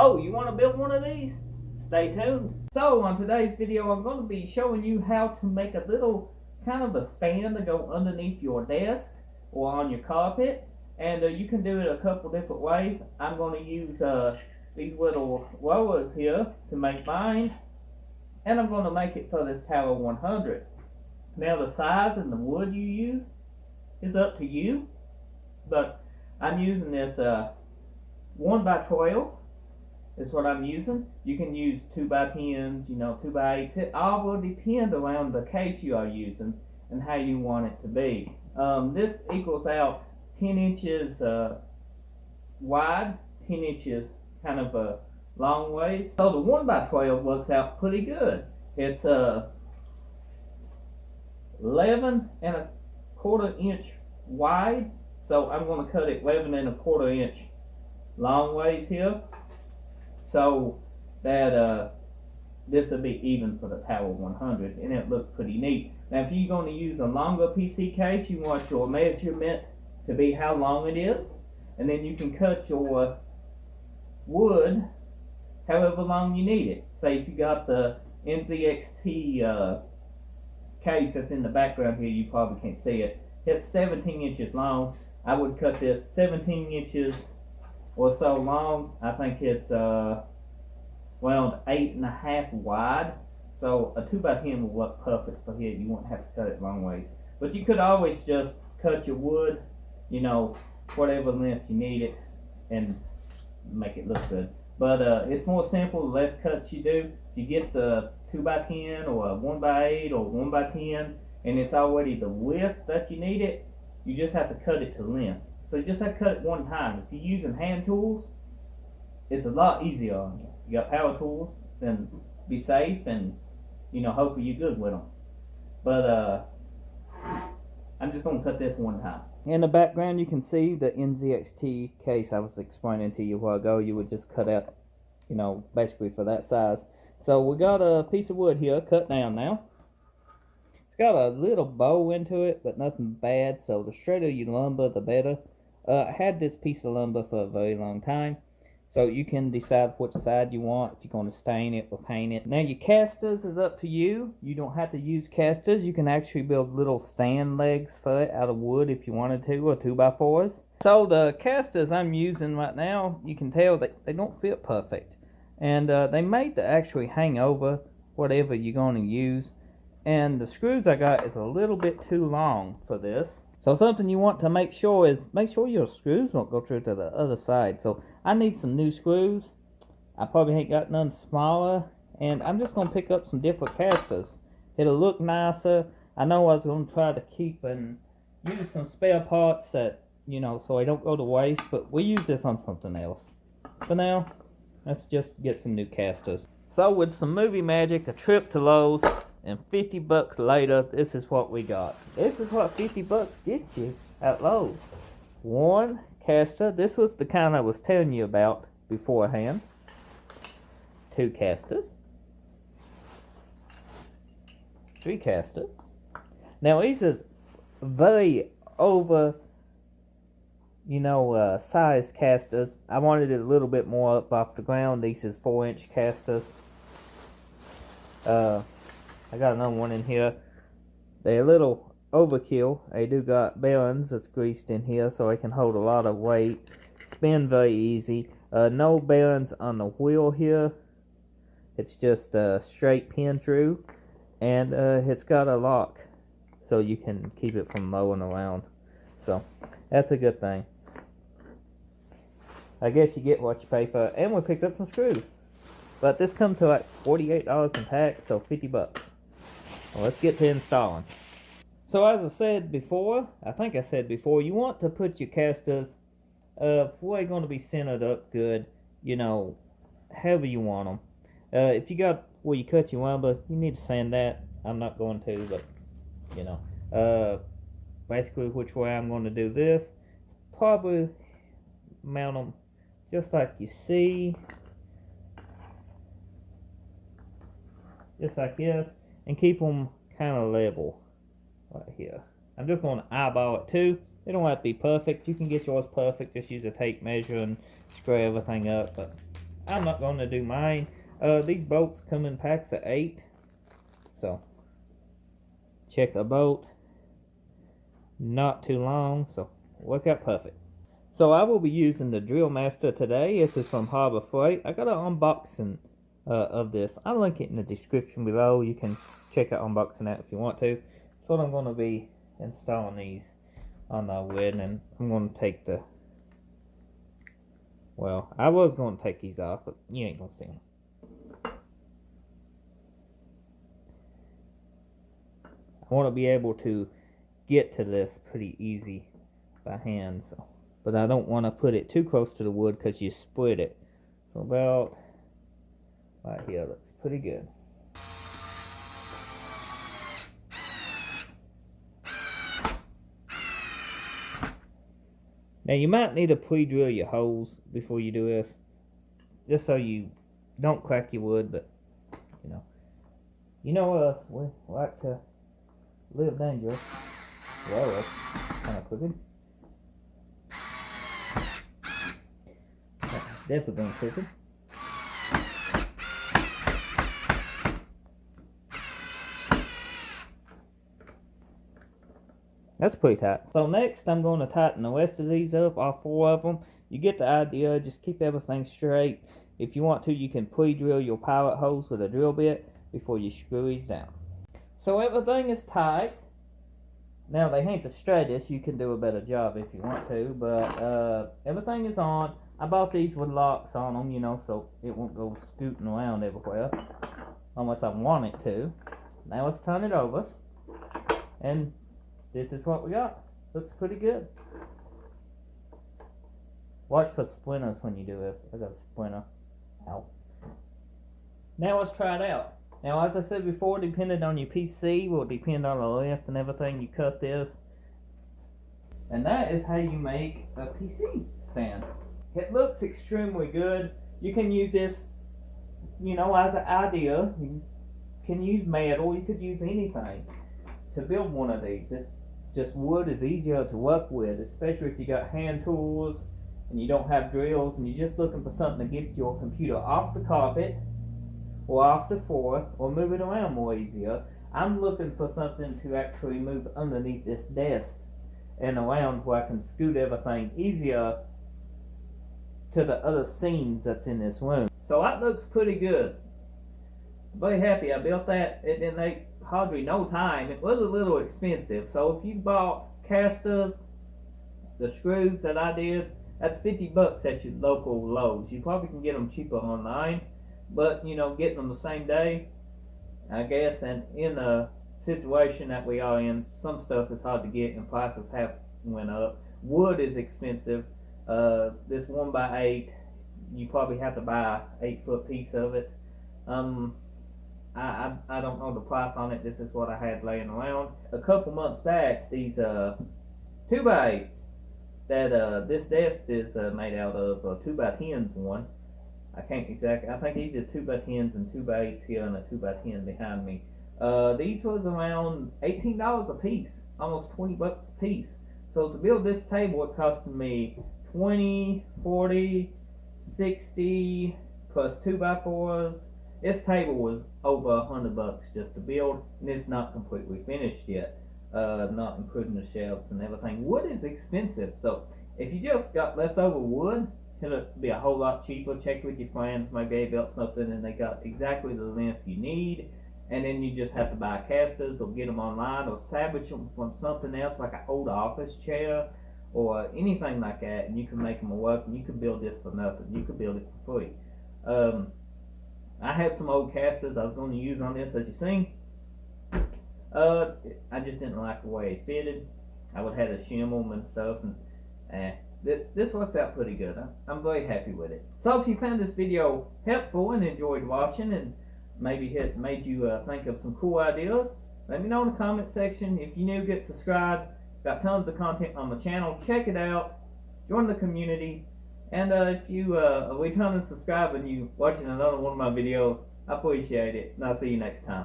Oh, you want to build one of these? Stay tuned. So on today's video, I'm going to be showing you how to make a little kind of a stand to go underneath your desk or on your carpet. And you can do it a couple different ways. I'm going to use these little rollers here to make mine. And I'm going to make it for this Tower 100. Now the size and the wood you use is up to you. But I'm using this 1x12 is what I'm using. You can use 2x10s, 2x8s. It all will depend around the case you are using and how you want it to be. This equals out 10 inches wide, 10 inches kind of a long ways. So the 1x12 works out pretty good. It's 11.25 inch wide. So I'm going to cut it 11.25 inch long ways here, so that this will be even for the Tower 100, and it looks pretty neat. Now if you're going to use a longer PC case, you want your measurement to be how long it is, and then you can cut your wood however long you need it. Say if you got the NZXT case that's in the background here, you probably can't see it. It's 17 inches long. I would cut this 17 inches or so long. I think it's around 8.5 wide. So a 2x10 will work perfect for here. You won't have to cut it long ways. But you could always just cut your wood, whatever length you need it, and make it look good. But it's more simple the less cuts you do. If you get the 2x10 or a 1x8 or 1x10 and it's already the width that you need it, you just have to cut it to length. So you just have to cut it one time. If you're using hand tools, it's a lot easier on you. You got power tools, then be safe and hopefully you're good with them. But I'm just going to cut this one time. In the background you can see the NZXT case I was explaining to you a while ago. You would just cut out, basically for that size. So we got a piece of wood here cut down now. It's got a little bow into it, but nothing bad, so the straighter your lumber, the better. I had this piece of lumber for a very long time, so you can decide which side you want, if you're going to stain it or paint it. Now your casters is up to you. You don't have to use casters. You can actually build little stand legs for it out of wood if you wanted to, or 2x4s. So the casters I'm using right now, you can tell that they don't fit perfect. And they made to actually hang over whatever you're going to use. And the screws I got is a little bit too long for this. So something you want to make sure your screws don't go through to the other side. So I need some new screws. I probably ain't got none smaller. And I'm just going to pick up some different casters. It'll look nicer. I know I was going to try to keep and use some spare parts that, so I don't go to waste. But we'll use this on something else. For now, let's just get some new casters. So with some movie magic, a trip to Lowe's, and $50 later, this is what we got. This is what $50 gets you at Lowe's. One caster. This was the kind I was telling you about beforehand. Two casters. Three casters. Now these is very over, size casters. I wanted it a little bit more up off the ground. These is 4-inch casters. I got another one in here. They're a little overkill. They do got bearings that's greased in here, so it can hold a lot of weight. Spin very easy. No bearings on the wheel here. It's just a straight pin through, and it's got a lock, so you can keep it from mowing around. So that's a good thing. I guess you get what you pay for. And we picked up some screws. But this comes to like $48 in tax, so $50. Well, let's get to installing. So as I said before, you want to put your casters where they're going to be centered up good, however you want them. If you got where you cut your lumber, you need to sand that. I'm not going to, but, basically which way I'm going to do this, probably mount them just like you see. Just like this, and keep them kind of level right here. I'm just going to eyeball it too. They don't have to be perfect. You can get yours perfect. Just use a tape measure and square everything up. But I'm not going to do mine. These bolts come in packs of 8. So, check a bolt. Not too long, so work out perfect. So I will be using the Drill Master today. This is from Harbor Freight. I got an unboxing of this. I'll link it in the description below. You can check out unboxing that if you want to. So I'm going to be installing these on the wood, and I'm going to take the, well, I was going to take these off, but you ain't going to see them. I want to be able to get to this pretty easy by hand, so, but I don't want to put it too close to the wood because you split it. So about right here looks pretty good. Now you might need to pre-drill your holes before you do this, just so you don't crack your wood, but you know us, we like to live dangerous. Well, that's kind of crooked. That's definitely going crooked. That's pretty tight. So next I'm going to tighten the rest of these up, all 4 of them. You get the idea, just keep everything straight. If you want to, you can pre-drill your pilot holes with a drill bit before you screw these down. So everything is tight. Now they ain't the straightest, you can do a better job if you want to, but everything is on. I bought these with locks on them, so it won't go scooting around everywhere, unless I want it to. Now let's turn it over, and this is what we got. Looks pretty good. Watch for splinters when you do this. I got a splinter. Ow. Now let's try it out. Now, as I said before, depending on your PC, will depend on the length and everything you cut this. And that is how you make a PC stand. It looks extremely good. You can use this, as an idea. You can use metal, you could use anything to build one of these. It's just wood is easier to work with, especially if you got hand tools and you don't have drills and you're just looking for something to get your computer off the carpet or off the floor, or move it around more easier. I'm looking for something to actually move underneath this desk and around where I can scoot everything easier to the other scenes that's in this room. So that looks pretty good. Very happy I built that. It didn't take hardly no time. It was a little expensive, so if you bought casters, the screws that I did, that's $50 at your local Lowe's. You probably can get them cheaper online, but getting them the same day, I guess, and in the situation that we are in, some stuff is hard to get and prices have went up. Wood is expensive. This 1x8, you probably have to buy an 8-foot piece of it. I don't know the price on it. This is what I had laying around. A couple months back, these 2x8s that this desk is made out of, 2x10s one. I can't exactly. I think these are 2x10s and 2x8s here and a 2x10 behind me. These was around $18 a piece, almost $20 a piece. So to build this table, it cost me 20, 40, 60 plus 2x4s. This table was over $100 just to build, and it's not completely finished yet. Not including the shelves and everything. Wood is expensive, so if you just got leftover wood, it'll be a whole lot cheaper. Check with your friends. Maybe they built something and they got exactly the length you need, and then you just have to buy casters or get them online or salvage them from something else like an old office chair or anything like that, and you can make them work, and you can build this for nothing. You could build it for free. I had some old casters I was going to use on this, as you seen. I just didn't like the way it fitted. I would have to shim them and stuff, and this works out pretty good. I'm very happy with it. So if you found this video helpful and enjoyed watching, and maybe it made you think of some cool ideas, let me know in the comment section. If you're new, get subscribed. Got tons of content on the channel. Check it out. Join the community. And if you are returning subscriber and you watching another one of my videos, I appreciate it. And I'll see you next time.